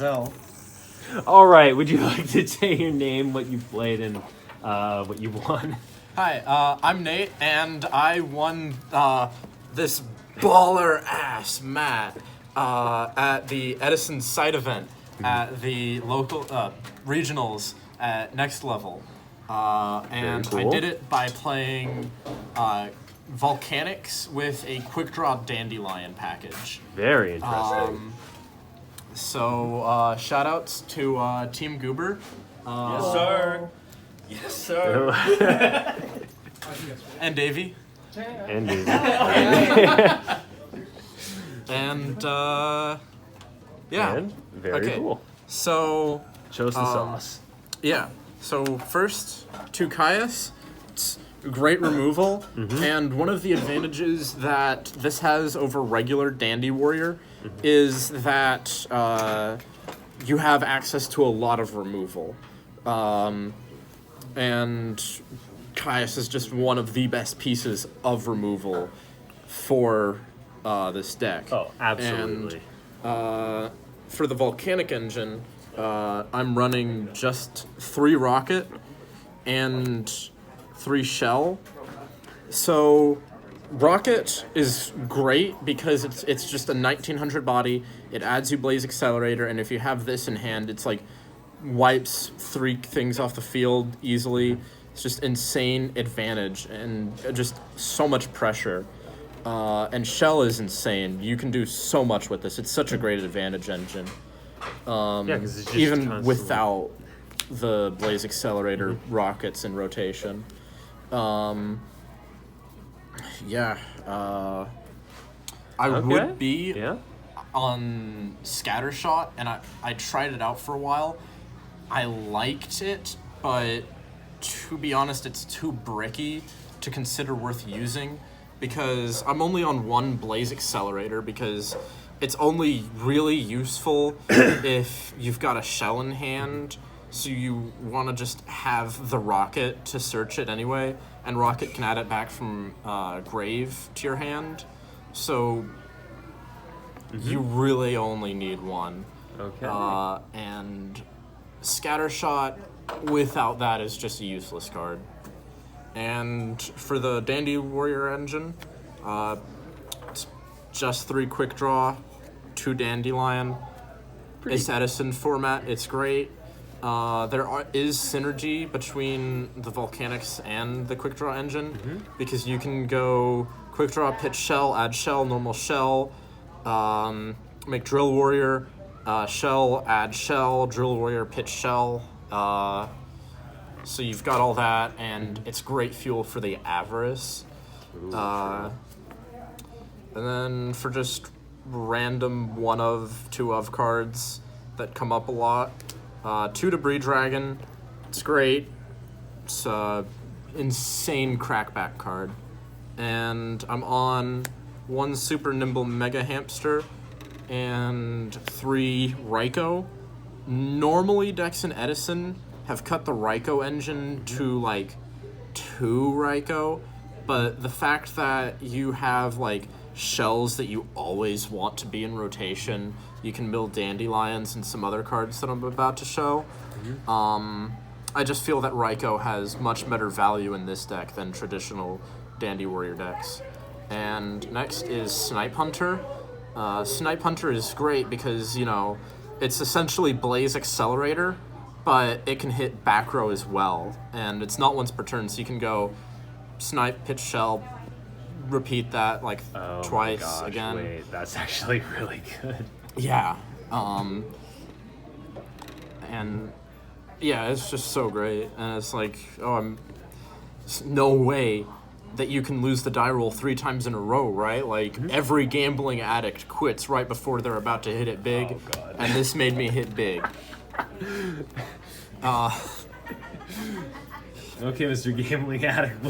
So, All right, would you like to say your name, what you've played, and what you won? Hi, I'm Nate, and I won this baller-ass mat at the Edison site event at the local regionals at Next Level. And Very cool. I did it by playing Volcanics with a Quick Draw Dandelion package. Very impressive. So, shout-outs to Team Goober. yes, sir. Yes, sir. And Davey. And And, yeah. And very Okay. cool. So, Show us the sauce. yeah. So, first, to Caius, it's great removal. And one of the advantages that this has over regular Dandy Warrior is that you have access to a lot of removal. And Caius is just one of the best pieces of removal for this deck. Oh, absolutely. And for the Volcanic engine, I'm running just 3 rocket and 3 shell. So rocket is great because it's just a 1900 body. It adds you Blaze Accelerator, and if you have this in hand, it's like wipes 3 things off the field easily. It's just insane advantage and just so much pressure. And shell is insane. You can do so much with this. It's such a great advantage engine. Yeah, because it's just Even constantly- without the Blaze Accelerator rockets in rotation. Yeah. I would be Yeah. on Scattershot, and I tried it out for a while. I liked it, but to be honest, it's too bricky to consider worth using because I'm only on 1 Blaze Accelerator because it's only really useful if you've got a shell in hand, so you want to just have the rocket to search it anyway, and rocket can add it back from grave to your hand, so you really only need 1. Okay. And Scattershot without that is just a useless card. And for the Dandy Warrior engine, it's just 3 Quick Draw, 2 Dandelion. It's Edison format. It's great. There is synergy between the Volcanics and the Quick Draw engine because you can go Quick Draw, pitch shell, add shell, normal shell, make Drill Warrior, shell, add shell, Drill Warrior, pitch shell. So you've got all that, and it's great fuel for the Avarice. And then for just random 1 of, 2 of cards that come up a lot, 2 Debris Dragon. It's great. It's a insane crackback card. And I'm on 1 Super Nimble Mega Hamster and 3 Raikou. Normally, Dex and Edison have cut the Raikou engine to like 2 Raikou, but the fact that you have like shells that you always want to be in rotation, you can build Dandelions and some other cards that I'm about to show. I just feel that Raikou has much better value in this deck than traditional Dandy Warrior decks. And next is Snipe Hunter. Snipe Hunter is great because, you know, it's essentially Blaze Accelerator, but it can hit back row as well. And it's not once per turn, so you can go Snipe, pitch shell, repeat that like twice my gosh, again. Wait, that's actually really good. Yeah. And yeah, it's just so great. And it's like, there's no way that you can lose the die roll 3 times in a row, right? Like every gambling addict quits right before they're about to hit it big. Oh, God. And this made me hit big. Okay, Mr. Gambling Addict,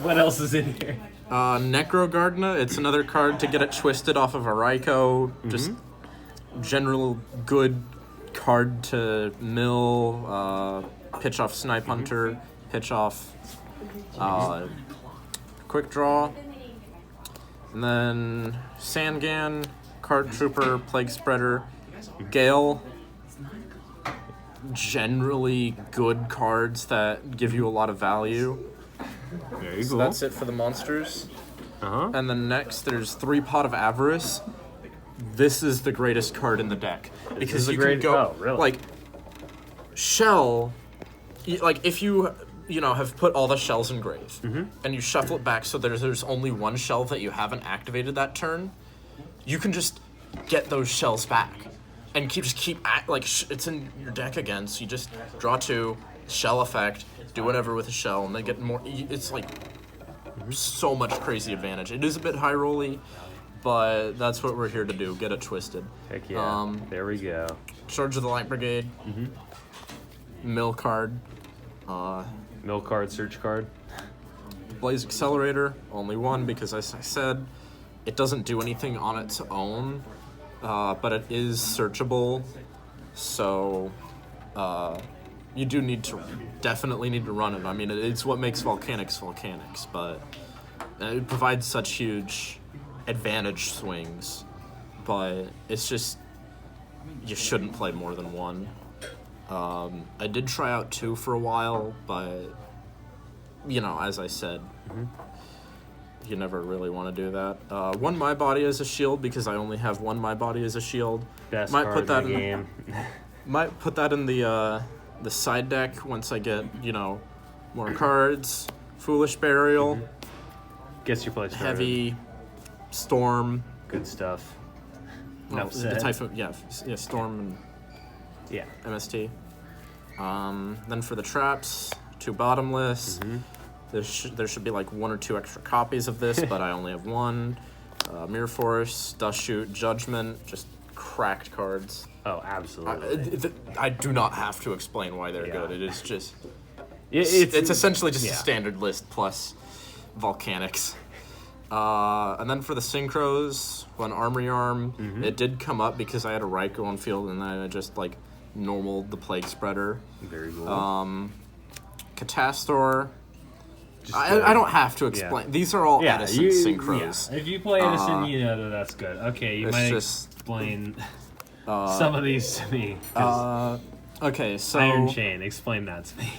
what else is in here? Necro Gardener, it's another card to get it twisted off of a Raikou. Just general good card to mill, pitch off Snipe Hunter, pitch off Quick Draw. And then Sangan, Card Trooper, Plague Spreader, Gale. generally good cards that give you a lot of value. Very So cool. that's it for the monsters. Uh-huh. And then next, there's 3 Pot of Avarice. This is the greatest card in the deck because the you great- can go oh, really? like shell. Like if you have put all the shells in grave and you shuffle it back so there's only 1 shell that you haven't activated that turn, you can just get those shells back and it's in your deck again. So you just draw 2 shell effect, do whatever with a shell, and then get more. It's like so much crazy advantage. It is a bit high rolly, but that's what we're here to do. Get it twisted. Heck yeah. There we go. Charge of the Light Brigade. Mill card. Mill card, search card. Blaze Accelerator. Only 1 because, as I said, it doesn't do anything on its own, but it is searchable. So you do definitely need to run it. I mean, it's what makes Volcanics, but it provides such huge advantage swings. But it's just, you shouldn't play more than 1. I did try out 2 for a while, but, as I said, you never really want to do that. 1 My Body as a shield, because I only have 1 My Body as a shield. Best Might card put that in the game. Might put that in the side deck once I get, more cards. Foolish Burial, Gets your play started. Heavy, Storm. Good stuff. No, Enough the said. Typhoon, Storm and Yeah. MST. Then for the traps, 2 bottomless. There should be like 1 or 2 extra copies of this, but I only have 1. Mirror Force, Dust Shoot, Judgment, just cracked cards. Oh, absolutely. I do not have to explain why they're Yeah. good. It is just It's essentially just yeah. a standard list plus Volcanics. And then for the Synchros, 1 Armory Arm. It did come up because I had a Raikou on field, and then I just normaled the Plague Spreader. very cool. Catastor. Just I don't have to explain. Yeah. These are all Yeah, Edison Synchros. yeah. If you play Edison, you know that's good. Okay, you it's might just- explain some of these to me. 'Cause Okay, so Iron Chain, explain that to me.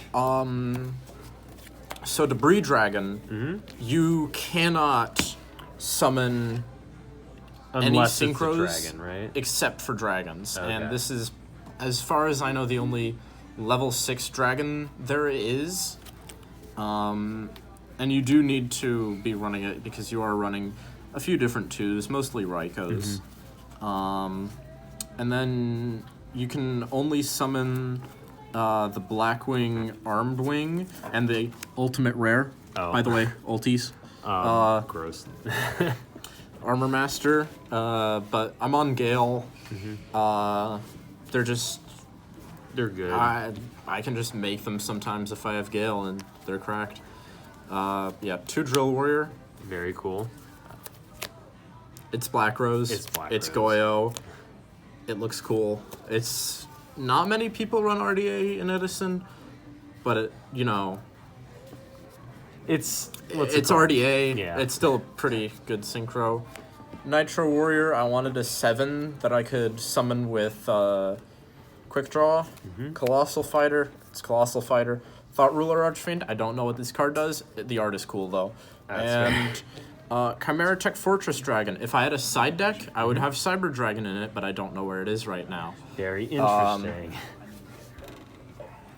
So Debris Dragon, you cannot summon Unless any it's a synchros dragon, right? except for dragons. Okay. And this is, as far as I know, the only level 6 dragon there is. And you do need to be running it because you are running a few different 2s, mostly Raikous. And then you can only summon the Blackwing Armed Wing and the Ultimate Rare. Oh. By the way, ulties. Gross. Armor Master, but I'm on Gale. They're good. I can just make them sometimes if I have Gale and they're cracked. 2 Drill Warrior. Very cool. It's Black Rose. It's Black It's Rose. Goyo. It looks cool. It's not many people run RDA in Edison, but It's it's RDA. Yeah. It's still a pretty good synchro. Nitro Warrior, I wanted a 7 that I could summon with Quick Draw. Colossal Fighter, it's Colossal Fighter. Thought Ruler Archfiend, I don't know what this card does. The art is cool though. That's Chimera Tech Fortress Dragon. If I had a side deck, I would have Cyber Dragon in it, but I don't know where it is right now. Very interesting.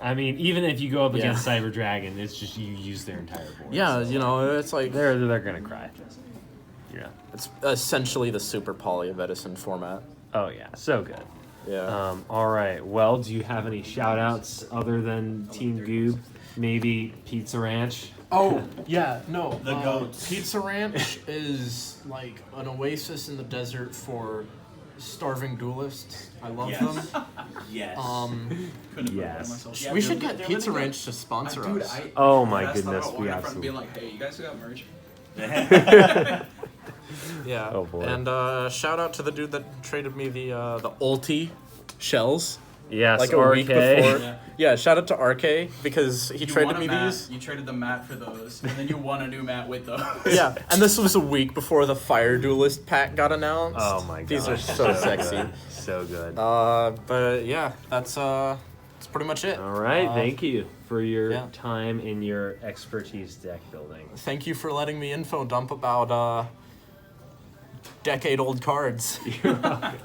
I mean, even if you go up against Cyber Dragon, it's just you use their entire board. Yeah, so it's like they're gonna cry. Yeah. it's essentially the Super Poly of Edison format. Oh yeah, so good. Yeah. All right. Well, do you have any shout outs other than Team Goob? Maybe Pizza Ranch? Oh, yeah, no. The goats. Pizza Ranch is like an oasis in the desert for starving duelists. I love them. Yes. Couldn't Yes. myself. Yeah, We should they're get living Pizza good. Ranch to sponsor Dude, us. Oh my that's goodness, not what we walking in front and being absolutely. like, hey, you guys got merch? Yeah. Oh, boy. And shout out to the dude that traded me the ulti shells. Yes, Like a RK. week before. Yeah. Yeah, shout out to RK because he You traded won a me mat, these. You traded the mat for those, and then you won a new mat with those. Yeah, and this was a week before the Fire Duelist pack got announced. Oh my god. These are so sexy. So good. But yeah, that's that's pretty much it. All right, thank you for your yeah. time and your expertise deck building. Thank you for letting me info dump about decade-old cards. You're welcome.